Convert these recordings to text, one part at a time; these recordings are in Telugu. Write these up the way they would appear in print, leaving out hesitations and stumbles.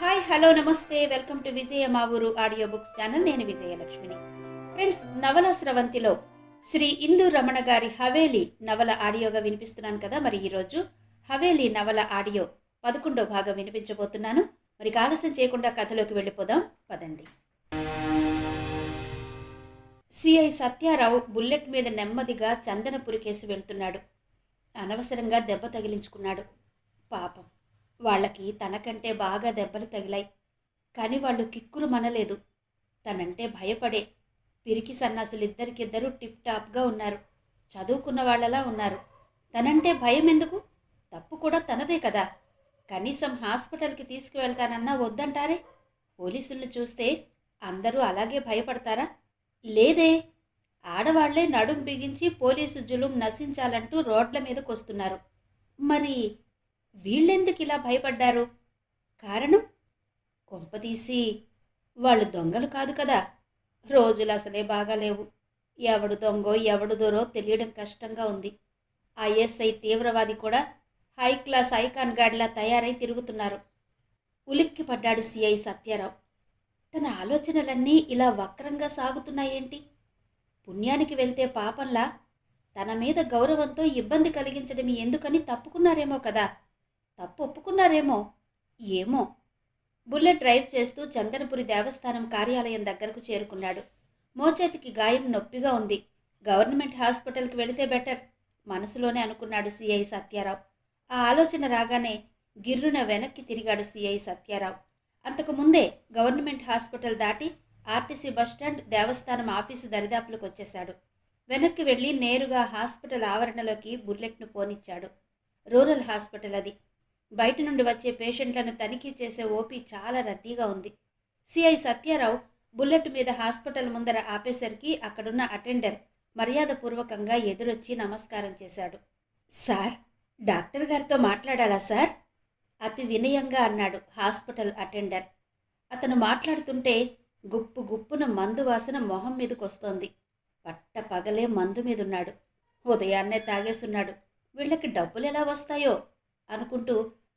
హాయ్ హలో నమస్తే వెల్కమ్ టు విజయ మా ఊరు ఆడియో బుక్స్ ఛానల్. నేను విజయలక్ష్మిని. ఫ్రెండ్స్, నవల స్రవంతిలో శ్రీ ఇందు రమణ గారి హవేలీ నవల ఆడియోగా వినిపిస్తున్నాను కదా. మరి ఈరోజు హవేలీ నవల ఆడియో 11వ భాగం వినిపించబోతున్నాను. మరి ఆలస్యం చేయకుండా కథలోకి వెళ్ళిపోదాం పదండి. సిఐ సత్యారావు బుల్లెట్ మీద నెమ్మదిగా చందనపురి కేసు వెళ్తున్నాడు. అనవసరంగా దెబ్బ తగిలించుకున్నాడు. పాపం, వాళ్ళకి తనకంటే బాగా దెబ్బలు తగిలాయి. కానీ వాళ్ళు కిక్కురు మనలేదు. తనంటే భయపడే పిరికి సన్నాసులిద్దరికిద్దరూ టిప్ టాప్గా ఉన్నారు. చదువుకున్న వాళ్ళలా ఉన్నారు. తనంటే భయం ఎందుకు? తప్పు కూడా తనదే కదా. కనీసం హాస్పిటల్కి తీసుకువెళ్తానన్నా వద్దంటారే. పోలీసులను చూస్తే అందరూ అలాగే భయపడతారా? లేదే. ఆడవాళ్లే నడుం బిగించి పోలీసు జులుం నశించాలంటూ రోడ్ల మీదకొస్తున్నారు. మరి వీళ్ళెందుకు ఇలా భయపడ్డారు? కారణం? కొంపదీసి వాళ్ళు దొంగలు కాదు కదా. రోజులు అసలే బాగాలేవు. ఎవడు దొంగో ఎవడు దూరో తెలియడం కష్టంగా ఉంది. ఐఎస్ఐ తీవ్రవాది కూడా హై క్లాస్ ఐకాన్ గాడ్లా తయారై తిరుగుతున్నారు. ఉలిక్కి పడ్డాడు సిఐ సత్యారావు. తన ఆలోచనలన్నీ ఇలా వక్రంగా సాగుతున్నాయేంటి? పుణ్యానికి వెళ్తే పాపంలా తన మీద గౌరవంతో ఇబ్బంది కలిగించడం ఎందుకని తప్పుకున్నారేమో కదా. తప్పు ఒప్పుకున్నారేమో. ఏమో. బుల్లెట్ డ్రైవ్ చేస్తూ చందనపురి దేవస్థానం కార్యాలయం దగ్గరకు చేరుకున్నాడు. మోచేతికి గాయం నొప్పిగా ఉంది. గవర్నమెంట్ హాస్పిటల్కి వెళితే బెటర్ మనసులోనే అనుకున్నాడు సిఐ సత్యారావు. ఆ ఆలోచన రాగానే గిర్రున వెనక్కి తిరిగాడు సిఐ సత్యారావు. అంతకుముందే గవర్నమెంట్ హాస్పిటల్ దాటి ఆర్టీసీ బస్టాండ్ దేవస్థానం ఆఫీసు దరిదాపులకు వచ్చేశాడు. వెనక్కి వెళ్ళి నేరుగా హాస్పిటల్ ఆవరణలోకి బుల్లెట్ను పోనిచ్చాడు. రూరల్ హాస్పిటల్ అది. బయట నుండి వచ్చే పేషెంట్లను తనిఖీ చేసే ఓపీ చాలా రద్దీగా ఉంది. సిఐ సత్యారావు బుల్లెట్ మీద హాస్పిటల్ ముందర ఆపేసరికి అక్కడున్న అటెండర్ మర్యాదపూర్వకంగా ఎదురొచ్చి నమస్కారం చేశాడు. సార్, డాక్టర్ గారితో మాట్లాడాలా సార్? అతి వినయంగా అన్నాడు హాస్పిటల్ అటెండర్. అతను మాట్లాడుతుంటే గుప్పు గుప్పున మందు వాసన మొహం మీదకొస్తోంది. పట్ట పగలే మందు మీదున్నాడు. ఉదయాన్నే తాగేసున్నాడు. వీళ్ళకి డబ్బులు ఎలా వస్తాయో అనుకుంటూ,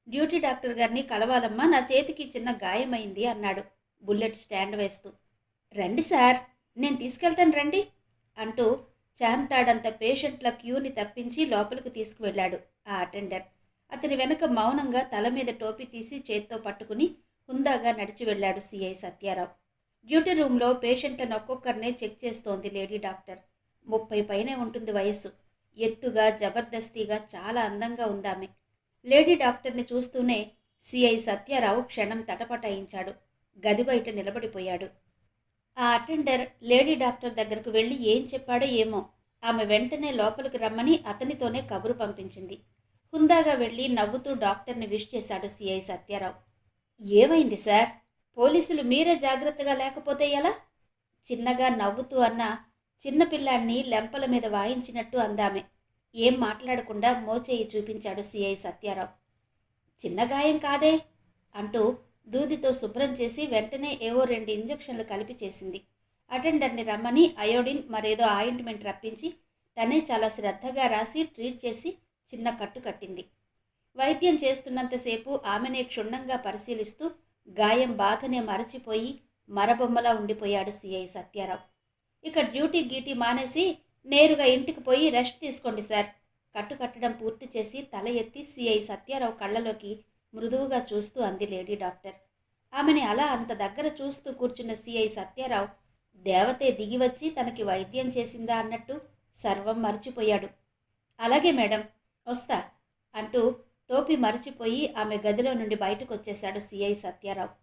డ్యూటీ డాక్టర్ గారిని కలవాలమ్మా, నా చేతికి చిన్న గాయమైంది అన్నాడు బుల్లెట్ స్టాండ్ వేస్తూ. రండి సార్, నేను తీసుకెళ్తాను రండి అంటూ చాంతాడంత పేషెంట్ల క్యూని తప్పించి లోపలికి తీసుకువెళ్ళాడు ఆ అటెండర్. అతని వెనక మౌనంగా తల మీద టోపీ తీసి చేత్తో పట్టుకుని హుందాగా నడిచి వెళ్ళాడు సిఐ సత్యారావు. డ్యూటీ రూమ్లో పేషెంట్లను ఒక్కొక్కరినే చెక్ చేస్తోంది లేడీ డాక్టర్. 30 పైనే ఉంటుంది వయస్సు. ఎత్తుగా జబర్దస్తిగా చాలా అందంగా ఉందామె. లేడీ డాక్టర్ని చూస్తూనే సిఐ సత్యారావు క్షణం తటపటాయించాడు. గది బయట నిలబడిపోయాడు. ఆ అటెండర్ లేడీ డాక్టర్ దగ్గరకు వెళ్ళి ఏం చెప్పాడో ఏమో. ఆమె వెంటనే లోపలికి రమ్మని అతనితోనే కబురు పంపించింది. హుందాగా వెళ్ళి నవ్వుతూ డాక్టర్ని విష్ చేశాడు సిఐ సత్యారావు. ఏమైంది సార్? పోలీసులు మీరే జాగ్రత్తగా లేకపోతే ఎలా? చిన్నగా నవ్వుతూ అన్న చిన్నపిల్లాన్ని లెంపల మీద వాయించినట్టు అందామె. ఏం మాట్లాడకుండా మోచేయి చూపించాడు సిఐ సత్యారావు. చిన్న గాయం కాదే అంటూ దూదితో శుభ్రం చేసి వెంటనే ఏవో 2 ఇంజెక్షన్లు కలిపి చేసింది. అటెండర్ని రమ్మని అయోడిన్ మరేదో ఆయింట్మెంట్ రప్పించి తనే చాలా శ్రద్ధగా రాసి ట్రీట్ చేసి చిన్న కట్టు కట్టింది. వైద్యం చేస్తున్నంతసేపు ఆమెనే క్షుణ్ణంగా పరిశీలిస్తూ గాయం బాధనే మరచిపోయి మరబొమ్మలా ఉండిపోయాడు సిఐ సత్యారావు. ఇక డ్యూటీ గీటీ మానేసి నేరుగా ఇంటికి పోయి రెస్ట్ తీసుకోండి సార్. కట్టు కట్టడం పూర్తి చేసి తల ఎత్తి సిఐ సత్యారావు కళ్ళలోకి మృదువుగా చూస్తూ అంది లేడీ డాక్టర్. ఆమెని అలా అంత దగ్గర చూస్తూ కూర్చున్న సిఐ సత్యారావు దేవతే దిగివచ్చి తనకి వైద్యం చేసిందా అన్నట్టు సర్వం మర్చిపోయాడు. అలాగే మేడం, వస్తా అంటూ టోపీ మర్చిపోయి ఆమె గదిలో నుండి బయటకు వచ్చేశాడు సిఐ సత్యారావు.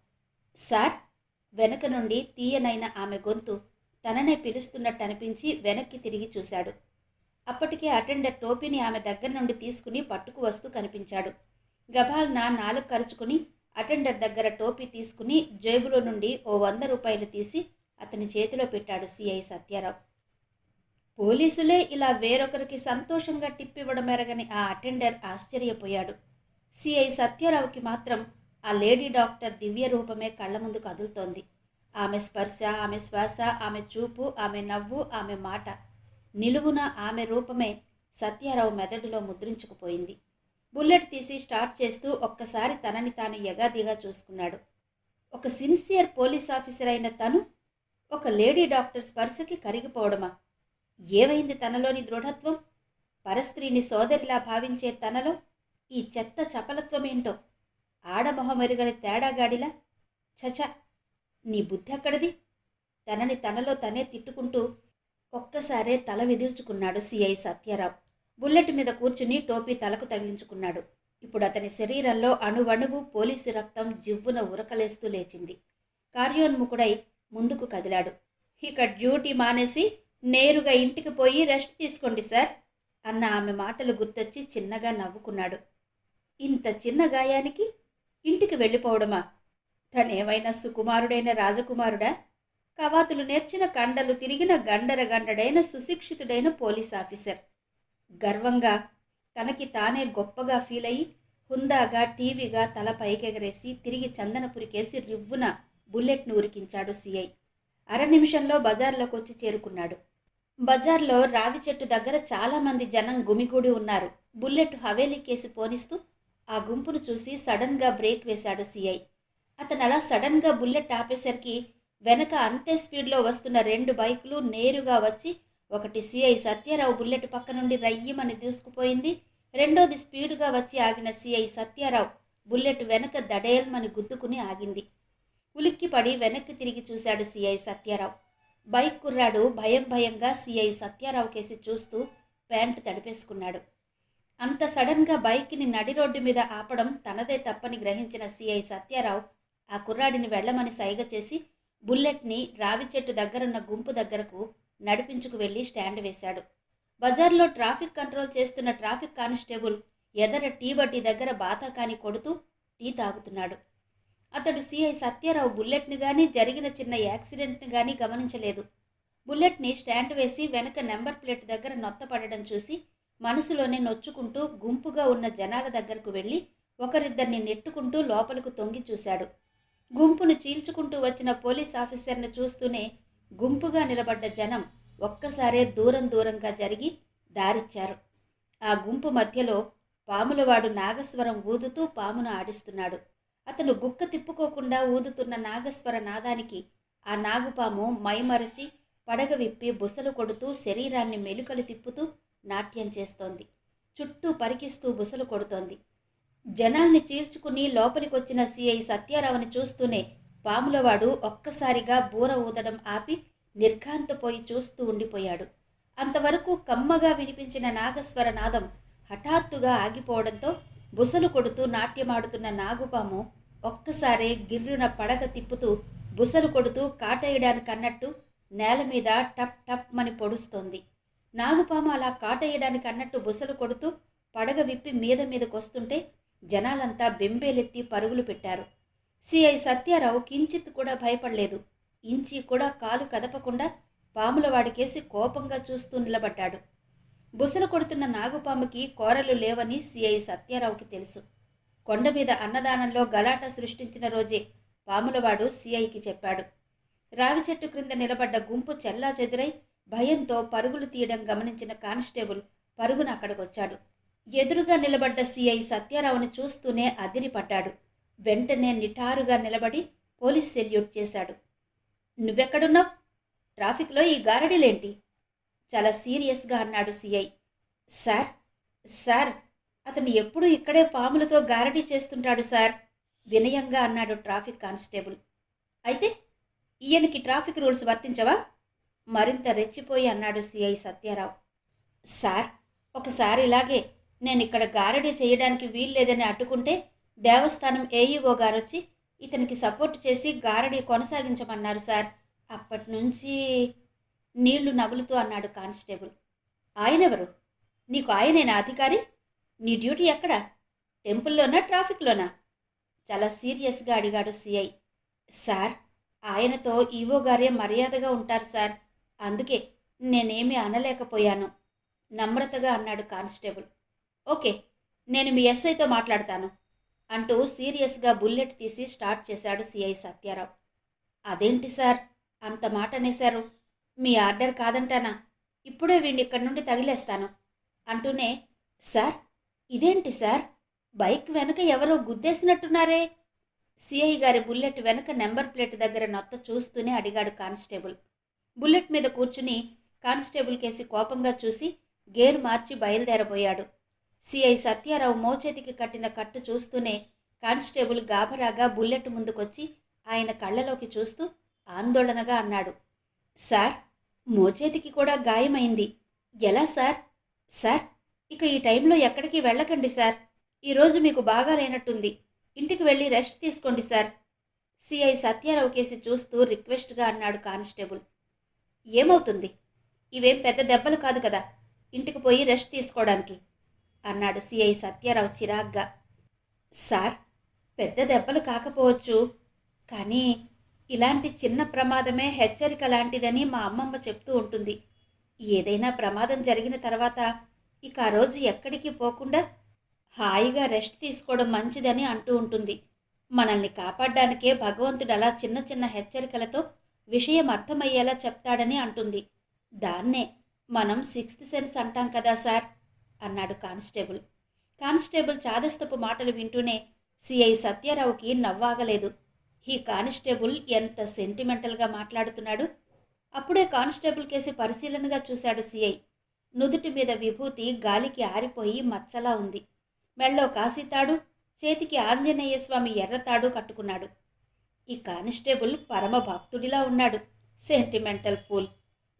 సార్, వెనక నుండి తీయనైన ఆమె గొంతు తననే పిలుస్తున్నట్టు అనిపించి వెనక్కి తిరిగి చూశాడు. అప్పటికే అటెండర్ టోపీని ఆమె దగ్గర నుండి తీసుకుని పట్టుకు వస్తూ కనిపించాడు. గబాల్న నాలుగు కరుచుకుని అటెండర్ దగ్గర టోపీ తీసుకుని జేబులో నుండి ఓ 100 రూపాయలు తీసి అతని చేతిలో పెట్టాడు సిఐ సత్యారావు. పోలీసులే ఇలా వేరొకరికి సంతోషంగా టిప్పివ్వడం ఎరగని ఆ అటెండర్ ఆశ్చర్యపోయాడు. సిఐ సత్యారావుకి మాత్రం ఆ లేడీ డాక్టర్ దివ్య రూపమే కళ్ళ ముందు కదులుతోంది. ఆమె స్పర్శ, ఆమె శ్వాస, ఆమె చూపు, ఆమె నవ్వు, ఆమె మాట, నిలువున ఆమె రూపమే సత్యారావు మెదడులో ముద్రించుకుపోయింది. బుల్లెట్ తీసి స్టార్ట్ చేస్తూ ఒక్కసారి తనని తాను యగాదిగా చూసుకున్నాడు. ఒక సిన్సియర్ పోలీస్ ఆఫీసర్ అయిన తను ఒక లేడీ డాక్టర్ స్పర్శకి కరిగిపోవడమా? ఏమైంది తనలోని దృఢత్వం? పరస్త్రీని సోదరిలా భావించే తనలో ఈ చెత్త చపలత్వమేంటో? ఆడమొహమెరుగని తేడాగాడిలా? చచ, నీ బుద్ధెక్కడిది? తనని తనలో తనే తిట్టుకుంటూ ఒక్కసారే తల విదిల్చుకున్నాడు సిఐ సత్యారావు. బుల్లెట్ మీద కూర్చుని టోపీ తలకు తగిలించుకున్నాడు. ఇప్పుడు అతని శరీరంలో అణువణువు పోలీసు రక్తం జివ్వున ఉరకలేస్తూ లేచింది. కార్యోన్ముఖుడై ముందుకు కదిలాడు. ఇక డ్యూటీ మానేసి నేరుగా ఇంటికి పోయి రెస్ట్ తీసుకోండి సార్ అన్న ఆమె మాటలు గుర్తొచ్చి చిన్నగా నవ్వుకున్నాడు. ఇంత చిన్న గాయానికి ఇంటికి వెళ్ళిపోవడమా? తనేమైనా సుకుమారుడైన రాజకుమారుడా? కవాతులు నేర్చిన కండలు తిరిగిన గండరగండడైన సుశిక్షితుడైన పోలీస్ ఆఫీసర్. గర్వంగా తనకి తానే గొప్పగా ఫీల్ అయ్యి హుందాగా టీవీగా తల పైకెగరేసి తిరిగి చందనపురికేసి రివ్వున బుల్లెట్ను ఉరికించాడు సిఐ. అర నిమిషంలో బజార్లోకి వచ్చి చేరుకున్నాడు. బజార్లో రావి చెట్టు దగ్గర చాలామంది జనం గుమిగూడి ఉన్నారు. బుల్లెట్ హవేలీ కేసి పోనిస్తూ ఆ గుంపును చూసి సడన్గా బ్రేక్ వేశాడు సిఐ. అతను అలా సడన్గా బుల్లెట్ ఆపేసరికి వెనక అంతే స్పీడ్లో వస్తున్న 2 బైకులు నేరుగా వచ్చి ఒకటి సిఐ సత్యారావు బుల్లెట్ పక్క నుండి రయ్యమని దూసుకుపోయింది. రెండోది స్పీడుగా వచ్చి ఆగిన సిఐ సత్యారావు బుల్లెట్ వెనక దడేల్మని గుద్దుకుని ఆగింది. ఉలిక్కిపడి వెనక్కి తిరిగి చూశాడు సిఐ సత్యారావు. బైక్ కుర్రాడు భయంగా సిఐ సత్యారావు కేసి చూస్తూ ప్యాంటు తడిపేసుకున్నాడు. అంత సడన్గా బైక్ని నడి రోడ్డు మీద ఆపడం తనదే తప్పని గ్రహించిన సిఐ సత్యారావు ఆ కుర్రాడిని వెళ్లమని సైగ చేసి బుల్లెట్ని రావి చెట్టు దగ్గరున్న గుంపు దగ్గరకు నడిపించుకు వెళ్లి స్టాండ్ వేశాడు. బజార్లో ట్రాఫిక్ కంట్రోల్ చేస్తున్న ట్రాఫిక్ కానిస్టేబుల్ ఎదర టీ బడ్డీ దగ్గర బాతాకాని కొడుతూ టీ తాగుతున్నాడు. అతడు సిఐ సత్యారావు బుల్లెట్ని కానీ జరిగిన చిన్న యాక్సిడెంట్ని కానీ గమనించలేదు. బుల్లెట్ని స్టాండ్ వేసి వెనక నెంబర్ ప్లేట్ దగ్గర నొత్తపడడం చూసి మనసులోనే నొచ్చుకుంటూ గుంపుగా ఉన్న జనాల దగ్గరకు వెళ్ళి ఒకరిద్దరిని నెట్టుకుంటూ లోపలకు తొంగి చూశాడు. గుంపును చీల్చుకుంటూ వచ్చిన పోలీస్ ఆఫీసర్ను చూస్తూనే గుంపుగా నిలబడ్డ జనం ఒక్కసారే దూరంగా జరిగి దారిచ్చారు. ఆ గుంపు మధ్యలో పాములవాడు నాగస్వరం ఊదుతూ పామును ఆడిస్తున్నాడు. అతను గుక్క తిప్పుకోకుండా ఊదుతున్న నాగస్వర నాదానికి ఆ నాగుపాము మైమరచి పడగ విప్పి బుసలు కొడుతూ శరీరాన్ని మెలుకలు తిప్పుతూ నాట్యం చేస్తోంది. చుట్టూ పరికిస్తూ బుసలు కొడుతోంది. జనాల్ని చీల్చుకుని లోపలికొచ్చిన సిఐ సత్యారావుని చూస్తూనే పాములవాడు ఒక్కసారిగా బూర ఊదడం ఆపి నిర్ఘాంతపోయి చూస్తూ ఉండిపోయాడు. అంతవరకు కమ్మగా వినిపించిన నాగస్వర నాదం హఠాత్తుగా ఆగిపోవడంతో బుసలు కొడుతూ నాట్యమాడుతున్న నాగుపాము ఒక్కసారే గిర్రున పడగ తిప్పుతూ బుసలు కొడుతూ కాటేయడానికన్నట్టు నేల మీద టప్ టప్ మని పొడుస్తోంది. నాగుపాము అలా కాటేయడానికి అన్నట్టు బుసలు కొడుతూ పడగ విప్పి మీదకొస్తుంటే జనాలంతా బెంబేలెత్తి పరుగులు పెట్టారు. సిఐ సత్యారావు కించిత్ కూడా భయపడలేదు. ఇంచి కూడా కాలు కదపకుండా పాములవాడికేసి కోపంగా చూస్తూ నిలబడ్డాడు. బుసలు కొడుతున్న నాగుపాముకి కోరలు లేవని సిఐ సత్యారావుకి తెలుసు. కొండ మీద అన్నదానంలో గలాట సృష్టించిన రోజే పాములవాడు సిఐకి చెప్పాడు. రావి చెట్టు క్రింద నిలబడ్డ గుంపు చెల్లా చెదురై భయంతో పరుగులు తీయడం గమనించిన కానిస్టేబుల్ పరుగున అక్కడికొచ్చాడు. ఎదురుగా నిలబడ్డ సిఐ సత్యారావుని చూస్తూనే అదిరిపడ్డాడు. వెంటనే నిటారుగా నిలబడి పోలీస్ సెల్యూట్ చేశాడు. నువ్వెక్కడున్నావు? ట్రాఫిక్లో ఈ గారడీలేంటి? చాలా సీరియస్గా అన్నాడు సిఐ. సార్ అతను ఎప్పుడూ ఇక్కడే పాములతో గారడీ చేస్తుంటాడు సార్ వినయంగా అన్నాడు ట్రాఫిక్ కానిస్టేబుల్. అయితే ఈయనకి ట్రాఫిక్ రూల్స్ వర్తించవా? మరింత రెచ్చిపోయి అన్నాడు సిఐ సత్యారావు. సార్, ఒకసారి ఇలాగే నేను ఇక్కడ గారడీ చేయడానికి వీల్లేదని అడ్డుకుంటే దేవస్థానం ఏఈఓ గారొచ్చి ఇతనికి సపోర్ట్ చేసి గారడీ కొనసాగించమన్నారు సార్. అప్పటి నుంచి నీళ్లు నవ్వులుతూ అన్నాడు కానిస్టేబుల్. ఆయనెవరు? నీకు ఆయనేనా అధికారి? నీ డ్యూటీ ఎక్కడ? టెంపుల్లోనా ట్రాఫిక్లోనా? చాలా సీరియస్గా అడిగాడు సిఐ. సార్, ఆయనతో ఈవో గారే మర్యాదగా ఉంటారు సార్, అందుకే నేనేమీ అనలేకపోయాను నమ్రతగా అన్నాడు కానిస్టేబుల్. ఓకే, నేను మీ ఎస్ఐతో మాట్లాడతాను అంటూ సీరియస్గా బుల్లెట్ తీసి స్టార్ట్ చేశాడు సిఐ సత్యారావు. అదేంటి సార్ అంత మాట అనేశారు? మీ ఆర్డర్ కాదంటానా? ఇప్పుడే వీడిని ఇక్కడి నుండి తగిలేస్తాను అంటూనే, సార్ ఇదేంటి సార్, బైక్ వెనక ఎవరో గుద్దేసినట్టున్నారే? సిఐ గారి బుల్లెట్ వెనక నెంబర్ ప్లేట్ దగ్గర నొత్త చూస్తూనే అడిగాడు కానిస్టేబుల్. బుల్లెట్ మీద కూర్చుని కానిస్టేబుల్ కేసి కోపంగా చూసి గేరు మార్చి బయలుదేరబోయాడు. సిఐ సత్యారావు మోచేతికి కట్టిన కట్టు చూస్తూనే కానిస్టేబుల్ గాభరాగా బుల్లెట్ ముందుకొచ్చి ఆయన కళ్ళలోకి చూస్తూ ఆందోళనగా అన్నాడు, సార్, మోచేతికి కూడా గాయమైంది. ఎలా సార్? సార్, ఇక ఈ టైంలో ఎక్కడికి వెళ్ళకండి సార్. ఈరోజు మీకు బాగా లేనట్టుంది. ఇంటికి వెళ్ళి రెస్ట్ తీసుకోండి సార్. సిఐ సత్యారావు కేసి చూస్తూ రిక్వెస్ట్గా అన్నాడు కానిస్టేబుల్. ఏమవుతుంది? ఇవేం పెద్ద దెబ్బలు కాదు కదా, ఇంటికి పోయి రెస్ట్ తీసుకోవడానికి అన్నాడు సిఐ సత్యారావు చిరాగ్గా. సార్, పెద్ద దెబ్బలు కాకపోవచ్చు, కానీ ఇలాంటి చిన్న ప్రమాదమే హెచ్చరిక లాంటిదని మా అమ్మమ్మ చెప్తూ ఉంటుంది. ఏదైనా ప్రమాదం జరిగిన తర్వాత ఇక ఆ రోజు ఎక్కడికి పోకుండా హాయిగా రెస్ట్ తీసుకోవడం మంచిదని అంటూ ఉంటుంది. మనల్ని కాపాడడానికే భగవంతుడు అలా చిన్న చిన్న హెచ్చరికలతో విషయం అర్థమయ్యేలా చెప్తాడని అంటుంది. దాన్నే మనం సిక్స్త్ సెన్స్ అంటాం కదా సార్ అన్నాడు కానిస్టేబుల్. కానిస్టేబుల్ చాదస్తపు మాటలు వింటూనే సిఐ సత్యారావుకి నవ్వాగలేదు. ఈ కానిస్టేబుల్ ఎంత సెంటిమెంటల్గా మాట్లాడుతున్నాడు. అప్పుడే కానిస్టేబుల్ కేసి పరిశీలనగా చూశాడు సిఐ. నుదుటి మీద విభూతి గాలికి ఆరిపోయి మచ్చలా ఉంది. మెళ్ళో కాశీతాడు, చేతికి ఆంజనేయ స్వామి ఎర్రతాడు కట్టుకున్నాడు. ఈ కానిస్టేబుల్ పరమ భక్తుడిలా ఉన్నాడు. సెంటిమెంటల్ ఫూల్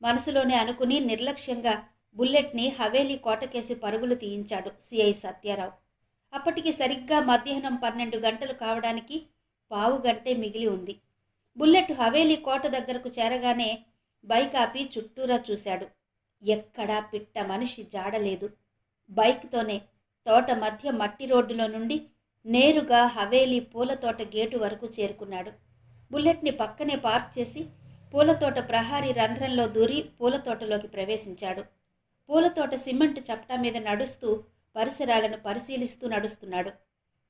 మనసులోనే అనుకుని నిర్లక్ష్యంగా బుల్లెట్ని హవేలీ కోటకేసి పరుగులు తీయించాడు సిఐ సత్యారావు. అప్పటికి సరిగ్గా మధ్యాహ్నం 12 గంటలు కావడానికి పావు గంటే మిగిలి ఉంది. బుల్లెట్ హవేలీ కోట దగ్గరకు చేరగానే బైక్ ఆపి చుట్టూరా చూశాడు. ఎక్కడా పిట్ట మనిషి జాడలేదు. బైక్తోనే తోట మధ్య మట్టి రోడ్డులో నుండి నేరుగా హవేలీ పూలతోట గేటు వరకు చేరుకున్నాడు. బుల్లెట్ని పక్కనే పార్క్ చేసి పూలతోట ప్రహారీ రంధ్రంలో దూరి పూలతోటలోకి ప్రవేశించాడు. పూలతోట సిమెంట్ చప్టా మీద నడుస్తూ పరిసరాలను పరిశీలిస్తూ నడుస్తున్నాడు.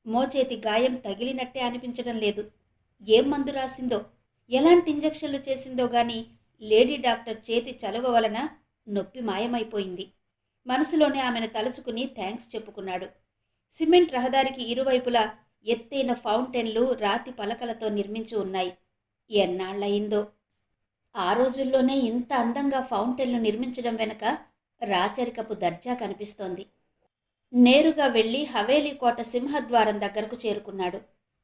మోచేతి గాయం తగిలినట్టే అనిపించడం లేదు. ఏం మందు రాసిందో, ఎలాంటి ఇంజెక్షన్లు చేసిందో గాని లేడీ డాక్టర్ చేతి చలువ వలన నొప్పి మాయమైపోయింది. మనసులోనే ఆమెను తలుచుకుని థ్యాంక్స్ చెప్పుకున్నాడు. సిమెంట్ రహదారికి ఇరువైపులా ఎత్తైన ఫౌంటైన్లు రాతి పలకలతో నిర్మించి ఉన్నాయి. ఎన్నాళ్లయిందో. ఆ రోజుల్లోనే ఇంత అందంగా ఫౌంటైన్లు నిర్మించడం వెనుక రాచరికపు దర్జా కనిపిస్తోంది. నేరుగా వెళ్లి హవేలీ కోట సింహద్వారం దగ్గరకు చేరుకున్నాడు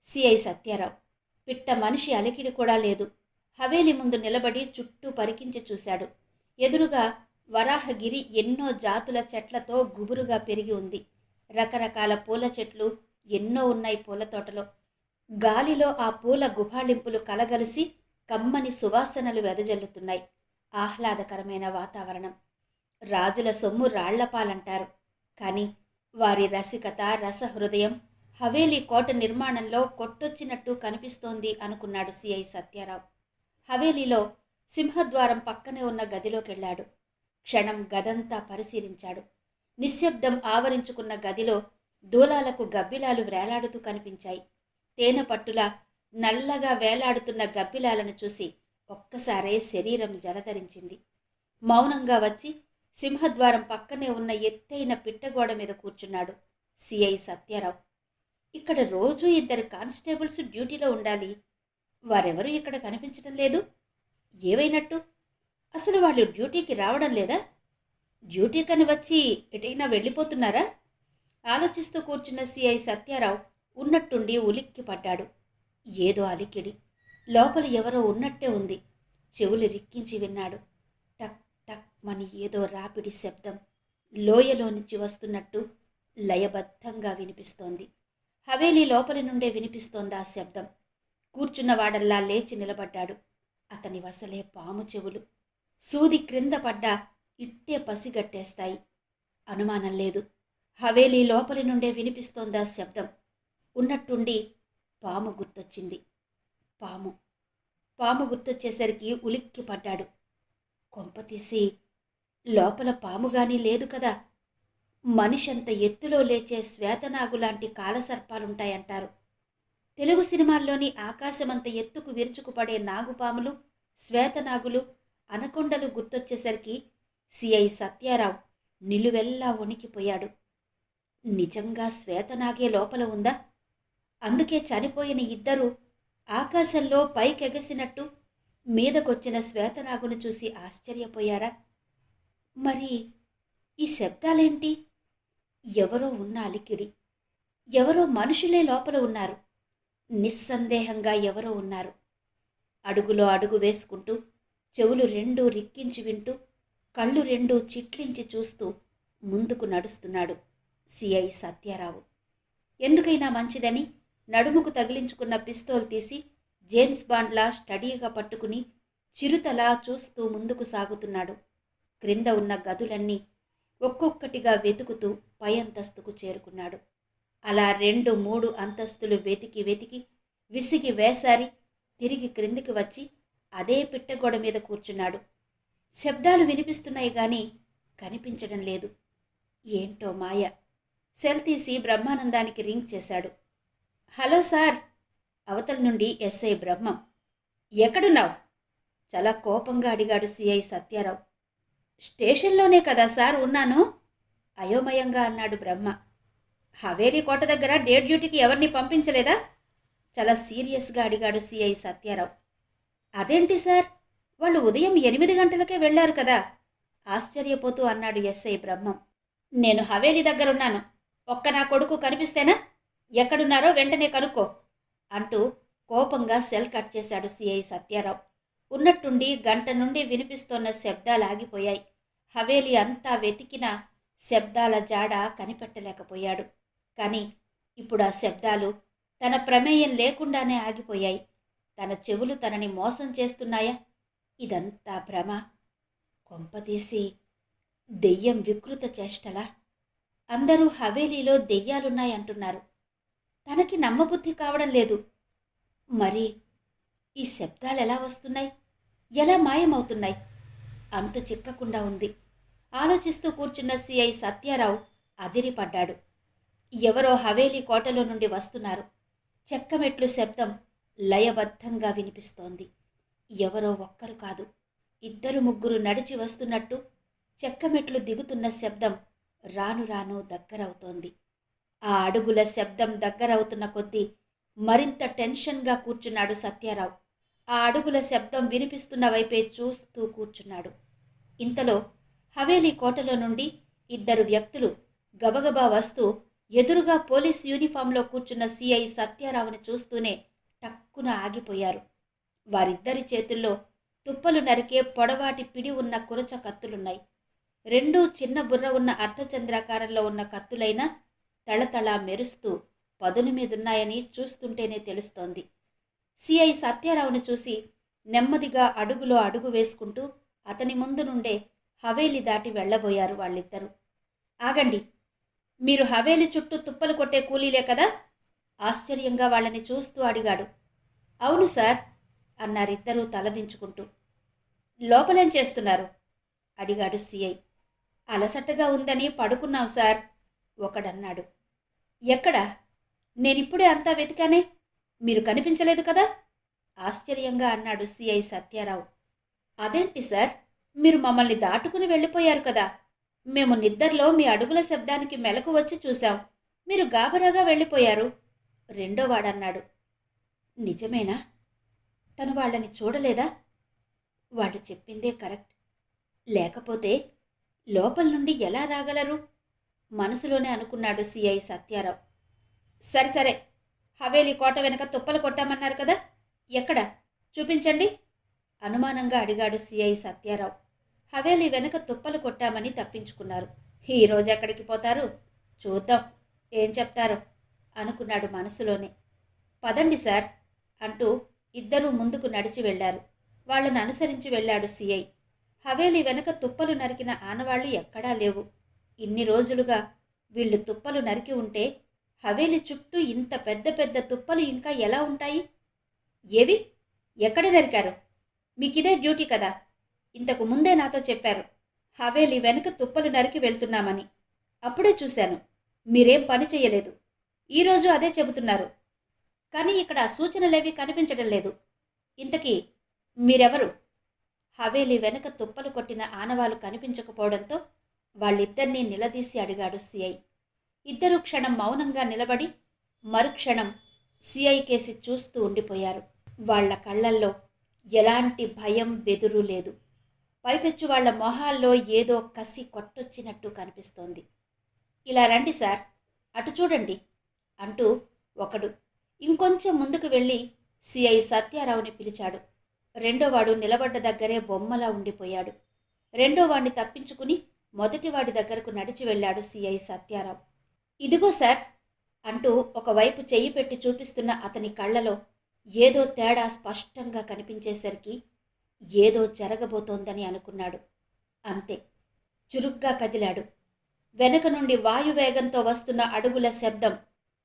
సిఐ సత్యారావు. పిట్ట మనిషి అలికిడి కూడా లేదు. హవేలీ ముందు నిలబడి చుట్టూ పరికించి చూశాడు. ఎదురుగా వరాహగిరి ఎన్నో జాతుల చెట్లతో గుబురుగా పెరిగి ఉంది. రకరకాల పూల చెట్లు ఎన్నో ఉన్నాయి పూల తోటలో. గాలిలో ఆ పూల గుబాళింపులు కలగలిసి కమ్మని సువాసనలు వెదజల్లుతున్నాయి. ఆహ్లాదకరమైన వాతావరణం. రాజుల సొమ్ము రాళ్లపాలంటారు, కానీ వారి రసికత, రసహృదయం హవేలీ కోట నిర్మాణంలో కొట్టొచ్చినట్టు కనిపిస్తోంది అనుకున్నాడు సిఐ సత్యారావు. హవేలీలో సింహద్వారం పక్కనే ఉన్న గదిలోకెళ్లాడు. క్షణం గదంతా పరిశీలించాడు. నిశ్శబ్దం ఆవరించుకున్న గదిలో దూలాలకు గబ్బిలాలు వేలాడుతూ కనిపించాయి. తేనె పట్టులా నల్లగా వేలాడుతున్న గబ్బిలాలను చూసి ఒక్కసారే శరీరం జలధరించింది. మౌనంగా వచ్చి సింహద్వారం పక్కనే ఉన్న ఎత్తైన పిట్టగోడ మీద కూర్చున్నాడు సిఐ సత్యారావు. ఇక్కడ రోజూ 2 కానిస్టేబుల్స్ డ్యూటీలో ఉండాలి. వారెవరూ ఇక్కడ కనిపించడం లేదు. ఏవైనట్టు? అసలు వాళ్ళు డ్యూటీకి రావడం లేదా? డ్యూటీకని వచ్చి ఎటైనా వెళ్ళిపోతున్నారా? ఆలోచిస్తూ కూర్చున్న సిఐ సత్యారావు ఉన్నట్టుండి ఉలిక్కి పడ్డాడు. ఏదో అలికిడి. లోపల ఎవరో ఉన్నట్టే ఉంది. చెవులు రిక్కించి విన్నాడు. టక్ టక్ మని ఏదో రాపిడి శబ్దం లోయలోంచి వస్తున్నట్టు లయబద్ధంగా వినిపిస్తోంది. హవేలీ లోపలి నుండే వినిపిస్తోంది ఆ శబ్దం. కూర్చున్నవాడల్లా లేచి నిలబడ్డాడు. అతని వసలే పాము చెవులు. సూది క్రింద పడ్డా ఇట్టే పసిగట్టేస్తాయి. అనుమానం లేదు, హవేలీ లోపలి నుండే వినిపిస్తోందా శబ్దం. ఉన్నట్టుండి పాము గుర్తొచ్చింది. పాము గుర్తొచ్చేసరికి ఉలిక్కి పడ్డాడు. కొంపతీసి లోపల పాముగాని లేదు కదా. మనిషంత ఎత్తులో లేచే శ్వేతనాగులాంటి కాలసర్పాలుంటాయంటారు. తెలుగు సినిమాల్లోని ఆకాశమంత ఎత్తుకు విరుచుకుపడే నాగుపాములు, శ్వేతనాగులు, అనకొండలు గుర్తొచ్చేసరికి సిఐ సత్యారావు నిలువెల్లా వణికిపోయాడు. నిజంగా శ్వేతనాగే లోపల ఉందా? అందుకే చనిపోయిన ఇద్దరూ ఆకాశంలో పైకెగసినట్టు మీదకొచ్చిన శ్వేతనాగును చూసి ఆశ్చర్యపోయారా? మరి ఈ శబ్దాలేంటి? ఎవరో ఉన్న అలికిడి. ఎవరో మనుషులే లోపల ఉన్నారు. నిస్సందేహంగా ఎవరో ఉన్నారు. అడుగులో అడుగు వేసుకుంటూ, చెవులు రెండూ రిక్కించి వింటూ, కళ్ళు రెండూ చిట్లించి చూస్తూ ముందుకు నడుస్తున్నాడు సిఐ సత్యారావు. ఎందుకైనా మంచిదని నడుముకు తగిలించుకున్న పిస్తోల్ తీసి జేమ్స్ బాండ్లా స్టడీగా పట్టుకుని చిరుతలా చూస్తూ ముందుకు సాగుతున్నాడు. క్రింద ఉన్న గదులన్నీ ఒక్కొక్కటిగా వెతుకుతూ పై అంతస్తుకు చేరుకున్నాడు. అలా 2-3 అంతస్తులు వెతికి వెతికి విసిగి వేసారి తిరిగి క్రిందికి వచ్చి అదే పిట్టగోడ మీద కూర్చున్నాడు. శబ్దాలు వినిపిస్తున్నాయి గాని కనిపించడం లేదు. ఏంటో మాయ. సెల్ తీసి బ్రహ్మానందానికి రింగ్ చేశాడు. హలో సార్, అవతల నుండి ఎస్ఐ బ్రహ్మం. ఎక్కడున్నావు? చాలా కోపంగా అడిగాడు సిఐ సత్యారావు. స్టేషన్లోనే కదా సార్ ఉన్నాను, అయోమయంగా అన్నాడు బ్రహ్మ. హవేలీ కోట దగ్గర డే డ్యూటీకి ఎవరిని పంపించలేదా? చాలా సీరియస్గా అడిగాడు సిఐ సత్యారావు. అదేంటి సార్, వాళ్ళు ఉదయం 8 గంటలకే వెళ్లారు కదా, ఆశ్చర్యపోతూ అన్నాడు ఎస్ఐ బ్రహ్మం. నేను హవేలీ దగ్గరున్నాను. ఒక్క నా కొడుకు కనిపిస్తేనా? ఎక్కడున్నారో వెంటనే కనుక్కో అంటూ కోపంగా సెల్ కట్ చేశాడు సిఐ సత్యారావు. ఉన్నట్టుండి గంట నుండి వినిపిస్తోన్న శబ్దాలు ఆగిపోయాయి. హవేలీ అంతా వెతికినా శబ్దాల జాడ కనిపెట్టలేకపోయాడు. కానీ ఇప్పుడు ఆ శబ్దాలు తన ప్రమేయం లేకుండానే ఆగిపోయాయి. తన చెవులు తనని మోసం చేస్తున్నాయా? ఇదంతా భ్రమ? కొంపతీసి దెయ్యం వికృత చేష్టలా? అందరూ హవేలీలో దెయ్యాలున్నాయంటున్నారు. తనకి నమ్మబుద్ధి కావడం లేదు. మరి ఈ శబ్దాలు ఎలా వస్తున్నాయి, ఎలా మాయమవుతున్నాయి? అంతు చిక్కకుండా ఉంది. ఆలోచిస్తూ కూర్చున్న సిఐ సత్యారావు అదిరిపడ్డాడు. ఎవరో హవేలీ కోటలో నుండి వస్తున్నారు. చెక్కమెట్లు శబ్దం లయబద్ధంగా వినిపిస్తోంది. ఎవరో ఒక్కరు కాదు, 2-3 నడిచి వస్తున్నట్టు చెక్కమెట్లు దిగుతున్న శబ్దం రాను రాను దగ్గరవుతోంది. ఆ అడుగుల శబ్దం దగ్గరవుతున్న కొద్దీ మరింత టెన్షన్గా కూర్చున్నాడు సత్యారావు. ఆ అడుగుల శబ్దం వినిపిస్తున్న వైపే చూస్తూ కూర్చున్నాడు. ఇంతలో హవేలీ కోటలో నుండి 2 వ్యక్తులు గబగబా వస్తూ ఎదురుగా పోలీస్ యూనిఫాంలో కూర్చున్న సిఐ సత్యారావుని చూస్తూనే టక్కున ఆగిపోయారు. వారిద్దరి చేతుల్లో తుప్పలు నరికే పొడవాటి పిడి ఉన్న కురచ కత్తులున్నాయి. 2 చిన్న బుర్ర ఉన్న అర్ధచంద్రాకారంలో ఉన్న కత్తులైనా తళతళ మెరుస్తూ పదును మీదున్నాయని చూస్తుంటేనే తెలుస్తోంది. సిఐ సత్యారావుని చూసి నెమ్మదిగా అడుగులో అడుగు వేసుకుంటూ అతని ముందు నుండే హవేలీ దాటి వెళ్లబోయారు వాళ్ళిద్దరూ. ఆగండి, మీరు హవేలీ చుట్టూ తుప్పలు కొట్టే కూలీలే కదా? ఆశ్చర్యంగా వాళ్ళని చూస్తూ అడిగాడు. అవును సార్ అన్నారిద్దరూ తలదించుకుంటూ. లోపలేం చేస్తున్నారు? అడిగాడు సిఐ. అలసటగా ఉందని పడుకున్నాం సార్, ఒకడన్నాడు. ఎక్కడా? నేనిప్పుడే అంతా వెతికానే, మీరు కనిపించలేదు కదా? ఆశ్చర్యంగా అన్నాడు సిఐ సత్యారావు. అదేంటి సార్, మీరు మమ్మల్ని దాటుకుని వెళ్ళిపోయారు కదా. మేము నిద్దర్లో మీ అడుగుల శబ్దానికి మెలకు వచ్చి చూశాం. మీరు గాబరాగా వెళ్ళిపోయారు, రెండోవాడన్నాడు. నిజమేనా? తను వాళ్ళని చూడలేదా? వాళ్ళు చెప్పిందే కరెక్ట్. లేకపోతే లోపల నుండి ఎలా రాగలరు? మనసులోనే అనుకున్నాడు సిఐ సత్యారావు. సరే సరే, హవేలీ కోట వెనక తుప్పలు కొట్టామన్నారు కదా, ఎక్కడ చూపించండి అనుమానంగా అడిగాడు సిఐ సత్యారావు. హవేలీ వెనక తుప్పలు కొట్టామని తప్పించుకున్నారు. ఈరోజు ఎక్కడికి పోతారు? చూద్దాం ఏం చెప్తారో అనుకున్నాడు మనసులోనే. పదండి సార్ అంటూ ఇద్దరూ ముందుకు నడిచి వెళ్లారు. వాళ్ళను అనుసరించి వెళ్ళాడు సిఐ. హవేలీ వెనక తుప్పలు నరికిన ఆనవాళ్లు ఎక్కడా లేవు. ఇన్ని రోజులుగా వీళ్ళు తుప్పలు నరికి ఉంటే హవేలీ చుట్టూ ఇంత పెద్ద పెద్ద తుప్పలు ఇంకా ఎలా ఉంటాయి? ఏవి? ఎక్కడ నరికారు? మీకిదే డ్యూటీ కదా, ఇంతకు ముందే నాతో చెప్పారు హవేలీ వెనుక తుప్పలు నరికి వెళ్తున్నామని. అప్పుడే చూశాను, మీరేం పని చెయ్యలేదు. ఈరోజు అదే చెబుతున్నారు. కానీ ఇక్కడ సూచనలేవి కనిపించడం లేదు. ఇంతకీ మీరెవరు? హవేలీ వెనుక తుప్పలు కొట్టిన ఆనవాలు కనిపించకపోవడంతో వాళ్ళిద్దరినీ నిలదీసి అడిగాడు సిఐ. ఇద్దరు క్షణం మౌనంగా నిలబడి మరుక్షణం సిఐ కేసి చూస్తూ ఉండిపోయారు. వాళ్ళ కళ్ళల్లో ఎలాంటి భయం బెదురు లేదు. పైపెచ్చు వాళ్ల మొహాల్లో ఏదో కసి కొట్టొచ్చినట్టు కనిపిస్తోంది. ఇలా రండి సార్, అటు చూడండి అంటూ ఒకడు ఇంకొంచెం ముందుకు వెళ్ళి సిఐ సత్యారావుని పిలిచాడు. రెండోవాడు నిలబడ్డ దగ్గరే బొమ్మలా ఉండిపోయాడు. రెండోవాడిని తప్పించుకుని మొదటివాడి దగ్గరకు నడిచి వెళ్ళాడు సిఐ సత్యారావు. ఇదిగో సార్ అంటూ ఒకవైపు చెయ్యి పెట్టి చూపిస్తున్న అతని కళ్ళలో ఏదో తేడా స్పష్టంగా కనిపించేసరికి ఏదో జరగబోతోందని అనుకున్నాడు. అంతే, చురుగ్గా కదిలాడు. వెనక నుండి వాయువేగంతో వస్తున్న అడుగుల శబ్దం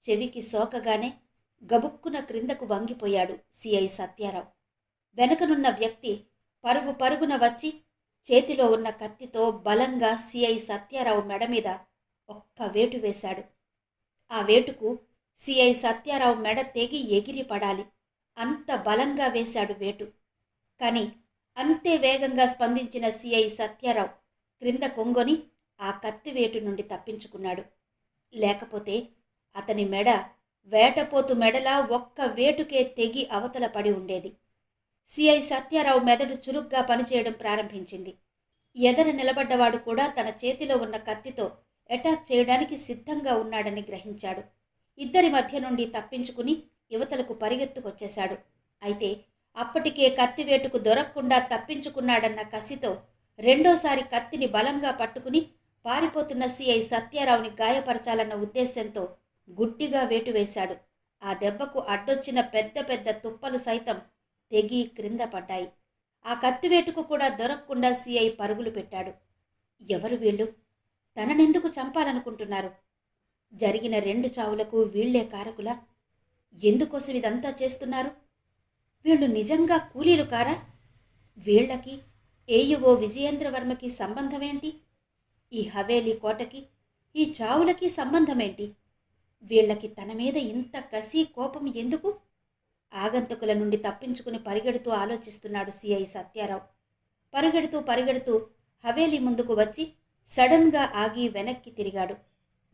చెవికి సోకగానే గబుక్కున క్రిందకు వంగిపోయాడు సిఐ సత్యారావు. వెనకనున్న వ్యక్తి పరుగు పరుగున వచ్చి చేతిలో ఉన్న కత్తితో బలంగా సిఐ సత్యారావు మెడ మీద ఒక్క వేటు వేశాడు. ఆ వేటుకు సిఐ సత్యారావు మెడ తెగి ఎగిరి పడాలి, అంత బలంగా వేశాడు వేటు. కానీ అంతే వేగంగా స్పందించిన సిఐ సత్యారావు క్రింద కొంగొని ఆ కత్తివేటు నుండి తప్పించుకున్నాడు. లేకపోతే అతని మెడ వేటపోతు మెడలా ఒక్క వేటుకే తెగి అవతల పడి ఉండేది. సిఐ సత్యారావు మెదడు చురుగ్గా పనిచేయడం ప్రారంభించింది. ఎదర నిలబడ్డవాడు కూడా తన చేతిలో ఉన్న కత్తితో అటాక్ చేయడానికి సిద్ధంగా ఉన్నాడని గ్రహించాడు. ఇద్దరి మధ్య నుండి తప్పించుకుని యువతలకు పరిగెత్తుకొచ్చేశాడు. అయితే అప్పటికే కత్తివేటుకు దొరకకుండా తప్పించుకున్నాడన్న కసితో రెండోసారి కత్తిని బలంగా పట్టుకుని పారిపోతున్న సిఐ సత్యారావుని గాయపరచాలన్న ఉద్దేశంతో గుడ్డిగా వేటు వేశాడు. ఆ దెబ్బకు అడ్డొచ్చిన పెద్ద పెద్ద తుప్పలు సైతం తెగి క్రింద పడ్డాయి. ఆ కత్తివేటుకు కూడా దొరకకుండా సిఐ పరుగులు పెట్టాడు. ఎవరు వీళ్ళు? తననెందుకు చంపాలనుకుంటున్నారు? జరిగిన 2 చావులకు వీళ్లే కారకులా? ఎందుకోసం ఇదంతా చేస్తున్నారు? వీళ్ళు నిజంగా కూలీలు కారా? వీళ్లకి ఏయువో విజయేంద్రవర్మకి సంబంధమేంటి? ఈ హవేలీ కోటకి, ఈ చావులకి సంబంధమేంటి? వీళ్లకి తన మీద ఇంత కసి కోపం ఎందుకు? ఆగంతకుల నుండి తప్పించుకుని పరిగెడుతూ ఆలోచిస్తున్నాడు సిఐ సత్యారావు. పరిగెడుతూ హవేలీ ముందుకు వచ్చి సడన్గా ఆగి వెనక్కి తిరిగాడు.